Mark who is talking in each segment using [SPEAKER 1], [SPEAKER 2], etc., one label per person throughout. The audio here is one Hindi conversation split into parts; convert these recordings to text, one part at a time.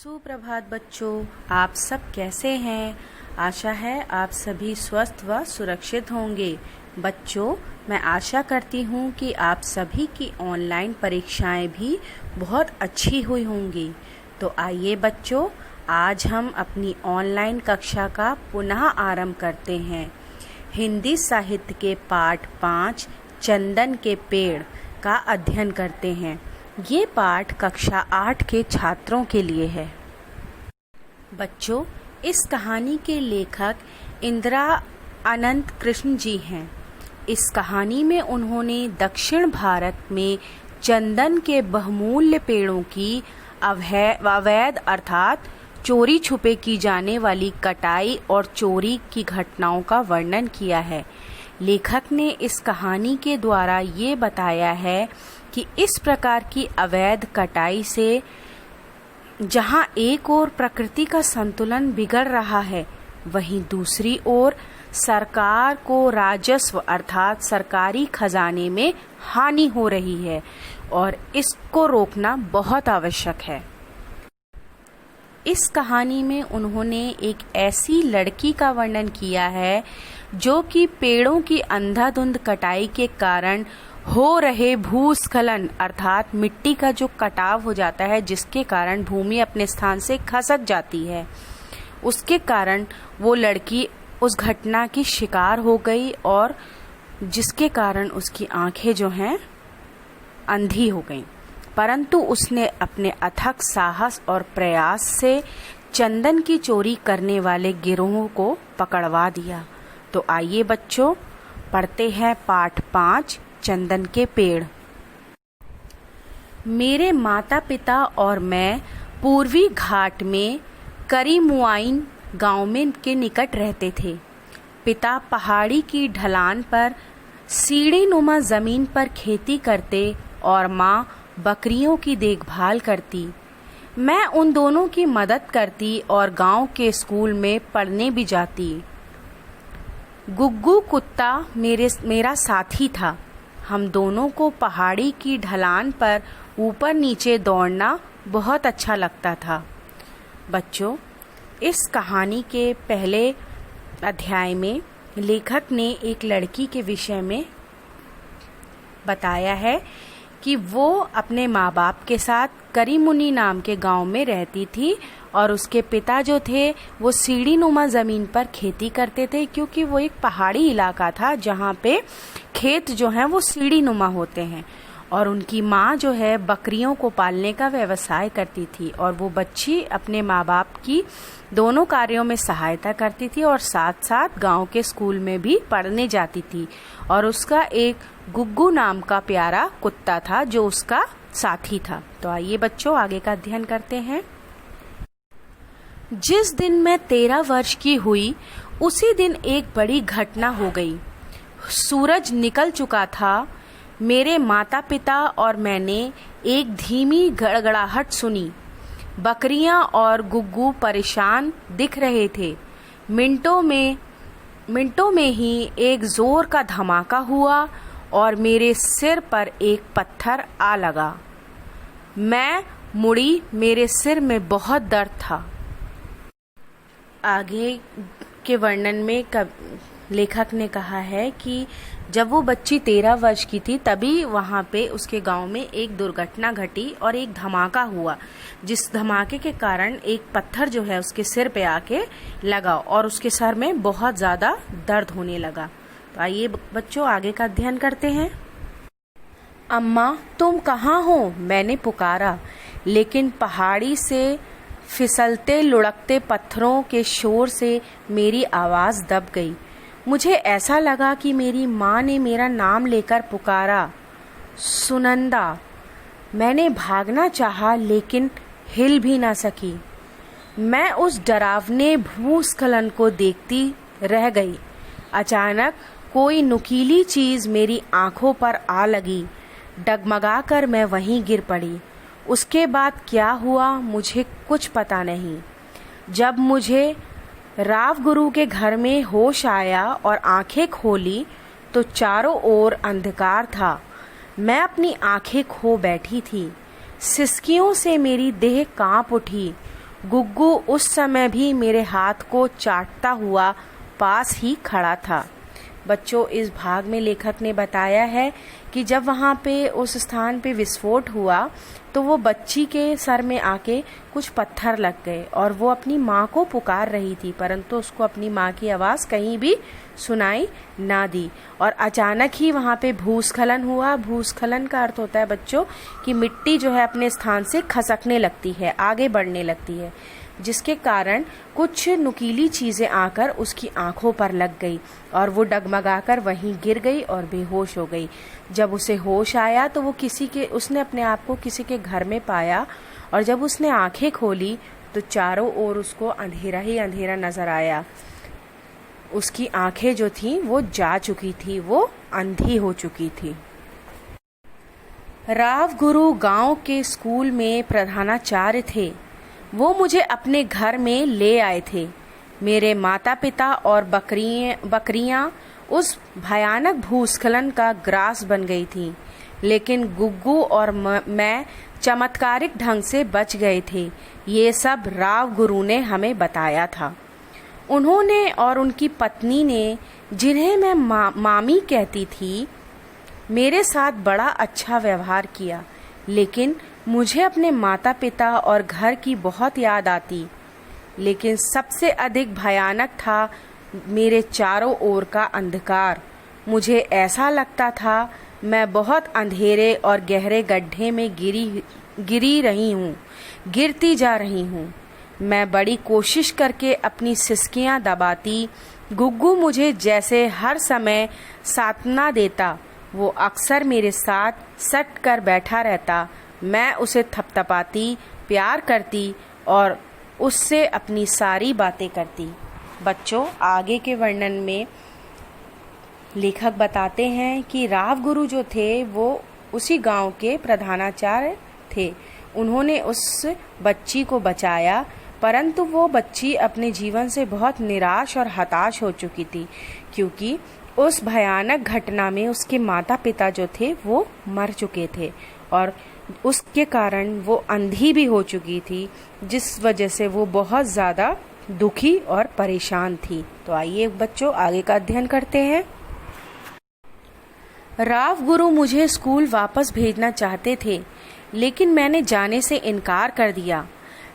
[SPEAKER 1] सुप्रभात बच्चों, आप सब कैसे हैं। आशा है आप सभी स्वस्थ व सुरक्षित होंगे। बच्चों, मैं आशा करती हूँ कि आप सभी की ऑनलाइन परीक्षाएं भी बहुत अच्छी हुई होंगी। तो आइए बच्चों, आज हम अपनी ऑनलाइन कक्षा का पुनः आरंभ करते हैं। हिंदी साहित्य के पाठ 5 चंदन के पेड़ का अध्ययन करते हैं। ये पाठ कक्षा 8 के छात्रों के लिए है। बच्चों, इस कहानी के लेखक इंदिरा अनंत कृष्ण जी हैं। इस कहानी में उन्होंने दक्षिण भारत में चंदन के बहुमूल्य पेड़ों की अवैध अर्थात चोरी छुपे की जाने वाली कटाई और चोरी की घटनाओं का वर्णन किया है। लेखक ने इस कहानी के द्वारा ये बताया है कि इस प्रकार की अवैध कटाई से जहां एक ओर प्रकृति का संतुलन बिगड़ रहा है, वहीं दूसरी ओर सरकार को राजस्व अर्थात सरकारी खजाने में हानि हो रही है और इसको रोकना बहुत आवश्यक है। इस कहानी में उन्होंने एक ऐसी लड़की का वर्णन किया है जो कि पेड़ों की अंधाधुंध कटाई के कारण हो रहे भूस्खलन अर्थात मिट्टी का जो कटाव हो जाता है, जिसके कारण भूमि अपने स्थान से खसक जाती है, उसके कारण वो लड़की उस घटना की शिकार हो गई और जिसके कारण उसकी आंखें जो हैं अंधी हो गईं। परंतु उसने अपने अथक साहस और प्रयास से चंदन की चोरी करने वाले गिरोहों को पकड़वा दिया। तो आइए बच्चों, पढ़ते हैं पाठ 5 चंदन के पेड़। मेरे माता पिता और मैं पूर्वी घाट में करीमुआइन गांव में के निकट रहते थे। पिता पहाड़ी की ढलान पर सीढ़ी नुमा जमीन पर खेती करते और माँ बकरियों की देखभाल करती। मैं उन दोनों की मदद करती और गांव के स्कूल में पढ़ने भी जाती। गुग्गू कुत्ता मेरा साथी था। हम दोनों को पहाड़ी की ढलान पर ऊपर नीचे दौड़ना बहुत अच्छा लगता था। बच्चों, इस कहानी के पहले अध्याय में लेखक ने एक लड़की के विषय में बताया है कि वो अपने माँ बाप के साथ करीमुनी नाम के गांव में रहती थी और उसके पिता जो थे वो सीढ़ी नुमा ज़मीन पर खेती करते थे, क्योंकि वो एक पहाड़ी इलाका था जहाँ पे खेत जो हैं वो सीढ़ी नुमा होते हैं। और उनकी माँ जो है बकरियों को पालने का व्यवसाय करती थी और वो बच्ची अपने माँ बाप की दोनों कार्यों में सहायता करती थी और साथ साथ गांव के स्कूल में भी पढ़ने जाती थी। और उसका एक गुग्गू नाम का प्यारा कुत्ता था जो उसका साथी था। तो आइए बच्चों, आगे का अध्ययन करते हैं। जिस दिन मैं 13 वर्ष की हुई, उसी दिन एक बड़ी घटना हो गई। सूरज निकल चुका था। मेरे माता पिता और मैंने एक धीमी गड़गड़ाहट सुनी। बकरियां और गुग्गू परेशान दिख रहे थे। मिनटों में ही एक जोर का धमाका हुआ और मेरे सिर पर एक पत्थर आ लगा। मैं मुड़ी, मेरे सिर में बहुत दर्द था। आगे के वर्णन में लेखक ने कहा है कि जब वो बच्ची 13 वर्ष की थी, तभी वहाँ पे उसके गांव में एक दुर्घटना घटी और एक धमाका हुआ, जिस धमाके के कारण एक पत्थर जो है उसके सिर पे आके लगा और उसके सर में बहुत ज़्यादा दर्द होने लगा। तो आइए बच्चों, आगे का अध्ययन करते हैं। अम्मा, तुम कहाँ हो? मैंने पुकारा, लेकिन पहाड़ी से फिसलते लुढ़कते पत्थरों के शोर से मेरी आवाज़ दब गई। मुझे ऐसा लगा कि मेरी माँ ने मेरा नाम लेकर पुकारा, सुनंदा। मैंने भागना चाहा, लेकिन हिल भी ना सकी। मैं उस डरावने भूस्खलन को देखती रह गई। अचानक कोई नुकीली चीज़ मेरी आंखों पर आ लगी। डगमगाकर मैं वहीं गिर पड़ी। उसके बाद क्या हुआ मुझे कुछ पता नहीं। जब मुझे राव गुरु के घर में होश आया और आंखें खोली तो चारों ओर अंधकार था। मैं अपनी आंखें खो बैठी थी। सिसकियों से मेरी देह कांप उठी। गुग्गू उस समय भी मेरे हाथ को चाटता हुआ पास ही खड़ा था। बच्चों, इस भाग में लेखक ने बताया है कि जब वहाँ पे उस स्थान पे विस्फोट हुआ तो वो बच्ची के सर में आके कुछ पत्थर लग गए और वो अपनी माँ को पुकार रही थी, परंतु उसको अपनी माँ की आवाज़ कहीं भी सुनाई ना दी। और अचानक ही वहाँ पे भूस्खलन हुआ। भूस्खलन का अर्थ होता है बच्चों कि मिट्टी जो है अपने स्थान से खसकने लगती है, आगे बढ़ने लगती है, जिसके कारण कुछ नुकीली चीज़ें आकर उसकी आंखों पर लग गई और वो डगमगाकर वहीं गिर गई और बेहोश हो गई। जब उसे होश आया तो वो उसने अपने आप को किसी के घर में पाया और जब उसने आंखें खोली तो चारों ओर उसको अंधेरा ही अंधेरा नजर आया। उसकी आंखें जो थी वो जा चुकी थी, वो अंधी हो चुकी थी। राव गुरु गांव के स्कूल में प्रधानाचार्य थे। वो मुझे अपने घर में ले आए थे। मेरे माता पिता और बकरियां उस भयानक भूस्खलन का ग्रास बन गई थीं, लेकिन गुग्गू और मैं चमत्कारिक ढंग से बच गए थे। ये सब राव गुरु ने हमें बताया था। उन्होंने और उनकी पत्नी ने, जिन्हें मैं मामी कहती थी, मेरे साथ बड़ा अच्छा व्यवहार किया, लेकिन मुझे अपने माता पिता और घर की बहुत याद आती। लेकिन सबसे अधिक भयानक था मेरे चारों ओर का अंधकार। मुझे ऐसा लगता था मैं बहुत अंधेरे और गहरे गड्ढे में गिरती जा रही हूँ। मैं बड़ी कोशिश करके अपनी सिसकियाँ दबाती। गुग्गू मुझे जैसे हर समय सांत्वना देता। वो अक्सर मेरे साथ सट कर बैठा रहता। मैं उसे थपथपाती, प्यार करती और उससे अपनी सारी बातें करती। बच्चों, आगे के वर्णन में लेखक बताते हैं कि राव गुरु जो थे वो उसी गांव के प्रधानाचार्य थे। उन्होंने उस बच्ची को बचाया, परंतु वो बच्ची अपने जीवन से बहुत निराश और हताश हो चुकी थी, क्योंकि उस भयानक घटना में उसके माता पिता जो थे वो मर चुके थे और उसके कारण वो अंधी भी हो चुकी थी, जिस वजह से वो बहुत ज़्यादा दुखी और परेशान थी। तो आइए बच्चों आगे का अध्ययन करते हैं। राव गुरु मुझे स्कूल वापस भेजना चाहते थे, लेकिन मैंने जाने से इनकार कर दिया।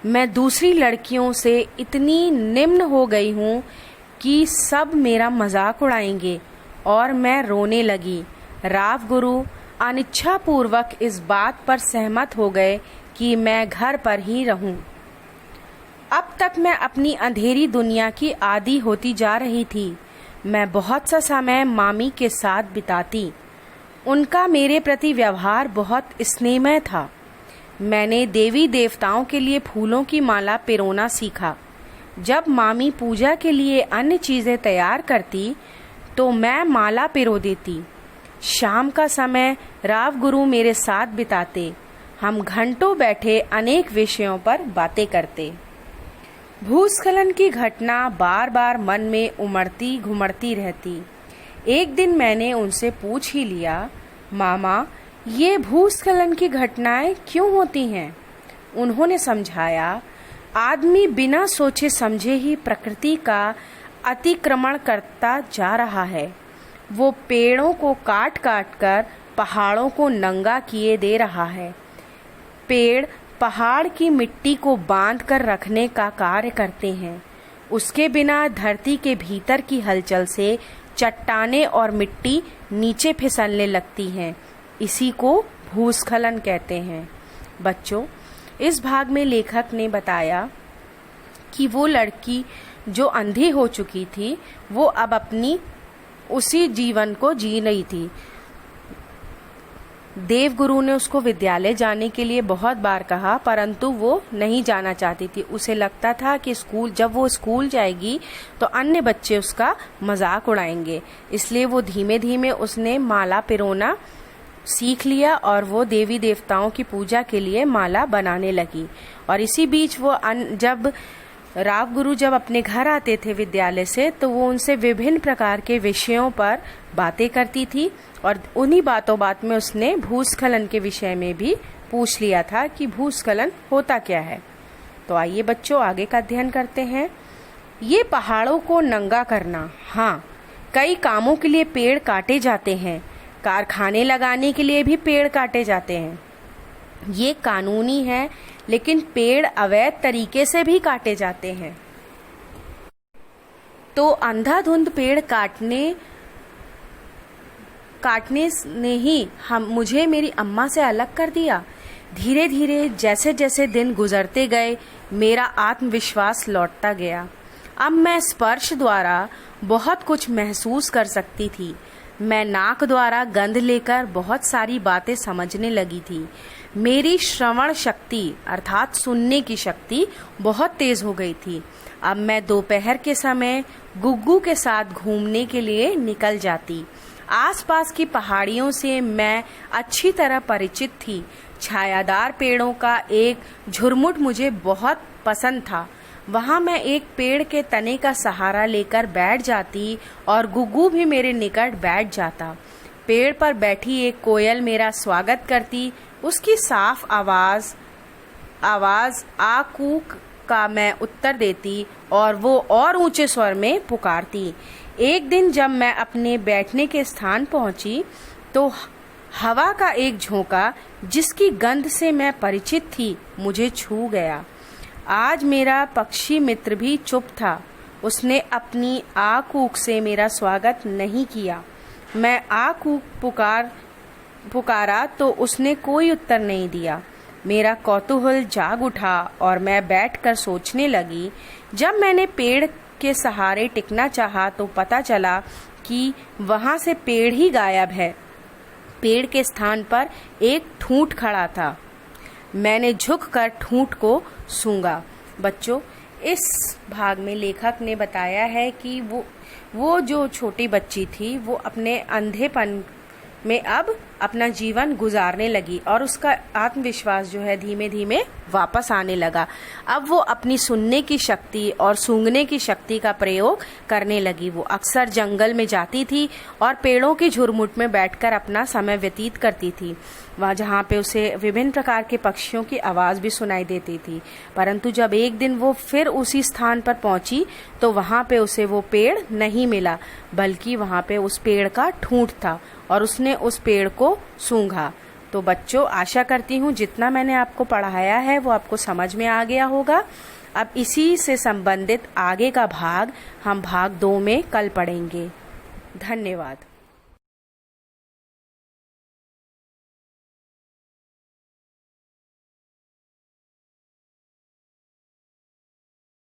[SPEAKER 1] मैं दूसरी लड़कियों से इतनी निम्न हो गई हूँ कि सब मेरा मजाक उड़ाएंगे और मैं रोने लगी। राव गुरु अनिच्छापूर्वक इस बात पर सहमत हो गए कि मैं घर पर ही रहूं। अब तक मैं अपनी अंधेरी दुनिया की आदी होती जा रही थी। मैं बहुत सा समय मामी के साथ बिताती। उनका मेरे प्रति व्यवहार बहुत स्नेहमय था। मैंने देवी देवताओं के लिए फूलों की माला पिरोना सीखा। जब मामी पूजा के लिए अन्य चीज़ें तैयार करती तो मैं माला पिरो देती। शाम का समय राव गुरु मेरे साथ बिताते। हम घंटों बैठे अनेक विषयों पर बातें करते। भूस्खलन की घटना बार बार मन में उमड़ती घुमड़ती रहती। एक दिन मैंने उनसे पूछ ही लिया, मामा, ये भूस्खलन की घटनाएं क्यों होती हैं? उन्होंने समझाया, आदमी बिना सोचे समझे ही प्रकृति का अतिक्रमण करता जा रहा है। वो पेड़ों को काट काट कर पहाड़ों को नंगा किए दे रहा है। पेड़ पहाड़ की मिट्टी को बांध कर रखने का कार्य करते हैं। उसके बिना धरती के भीतर की हलचल से चट्टानें और मिट्टी नीचे फिसलने लगती हैं। इसी को भूस्खलन कहते हैं। बच्चों, इस भाग में लेखक ने बताया कि वो लड़की जो अंधी हो चुकी थी वो अब अपनी उसी जीवन को जी रही थी। देवगुरु ने उसको विद्यालय जाने के लिए बहुत बार कहा, परंतु वो नहीं जाना चाहती थी। उसे लगता था कि जब वो स्कूल जाएगी तो अन्य बच्चे उसका मजाक उड़ाएंगे, इसलिए वो धीमे धीमे उसने माला पिरोना सीख लिया और वो देवी देवताओं की पूजा के लिए माला बनाने लगी। और इसी बीच वो राव गुरु जब अपने घर आते थे विद्यालय से तो वो उनसे विभिन्न प्रकार के विषयों पर बातें करती थी और उन्हीं बात में उसने भूस्खलन के विषय में भी पूछ लिया था कि भूस्खलन होता क्या है। तो आइए बच्चों आगे का अध्ययन करते हैं। ये पहाड़ों को नंगा करना। हाँ, कई कामों के लिए पेड़ काटे जाते हैं। कारखाने लगाने के लिए भी पेड़ काटे जाते हैं। ये कानूनी है, लेकिन पेड़ अवैध तरीके से भी काटे जाते हैं। तो अंधाधुंध पेड़ काटने ने ही मुझे मेरी अम्मा से अलग कर दिया। धीरे धीरे जैसे जैसे दिन गुजरते गए, मेरा आत्मविश्वास लौटता गया। अब मैं स्पर्श द्वारा बहुत कुछ महसूस कर सकती थी। मैं नाक द्वारा गंध लेकर बहुत सारी बातें समझने लगी थी। मेरी श्रवण शक्ति अर्थात सुनने की शक्ति बहुत तेज हो गई थी। अब मैं दोपहर के समय गुग्गू के साथ घूमने के लिए निकल जाती। आसपास की पहाड़ियों से मैं अच्छी तरह परिचित थी। छायादार पेड़ों का एक झुरमुट मुझे बहुत पसंद था। वहाँ मैं एक पेड़ के तने का सहारा लेकर बैठ जाती और गुग्गू भी मेरे निकट बैठ जाता। पेड़ पर बैठी एक कोयल मेरा स्वागत करती। उसकी साफ आवाज आ कूक का मैं उत्तर देती और वो और ऊंचे स्वर में पुकारती। एक दिन जब मैं अपने बैठने के स्थान पहुंची तो हवा का एक झोंका, जिसकी गंध से मैं परिचित थी, मुझे छू गया। आज मेरा पक्षी मित्र भी चुप था। उसने अपनी आ कूक से मेरा स्वागत नहीं किया। मैं आ कूक पुकारा तो उसने कोई उत्तर नहीं दिया। मेरा कौतूहल जाग उठा और मैं बैठकर सोचने लगी। जब मैंने पेड़ के सहारे टिकना चाहा तो पता चला कि वहां से पेड़ ही गायब है। पेड़ के स्थान पर एक ठूंठ खड़ा था। मैंने झुककर ठूंठ को सूंघा। बच्चों, इस भाग में लेखक ने बताया है कि वो जो छोटी बच्ची थी, वो अपने अंधेपन में अब अपना जीवन गुजारने लगी और उसका आत्मविश्वास जो है धीमे धीमे वापस आने लगा। अब वो अपनी सुनने की शक्ति और सूंघने की शक्ति का प्रयोग करने लगी। वो अक्सर जंगल में जाती थी और पेड़ों की झुरमुट में बैठकर अपना समय व्यतीत करती थी, वहाँ जहाँ पे उसे विभिन्न प्रकार के पक्षियों की आवाज़ भी सुनाई देती थी। परंतु जब एक दिन वो फिर उसी स्थान पर पहुंची तो वहाँ पे उसे वो पेड़ नहीं मिला, बल्कि वहाँ पे उस पेड़ का ठूंठ था और उसने उस पेड़ को सूंघा। तो बच्चों, आशा करती हूँ जितना मैंने आपको पढ़ाया है वो आपको समझ में आ गया होगा। अब इसी से संबंधित आगे का भाग हम भाग 2 में कल पढ़ेंगे। धन्यवाद।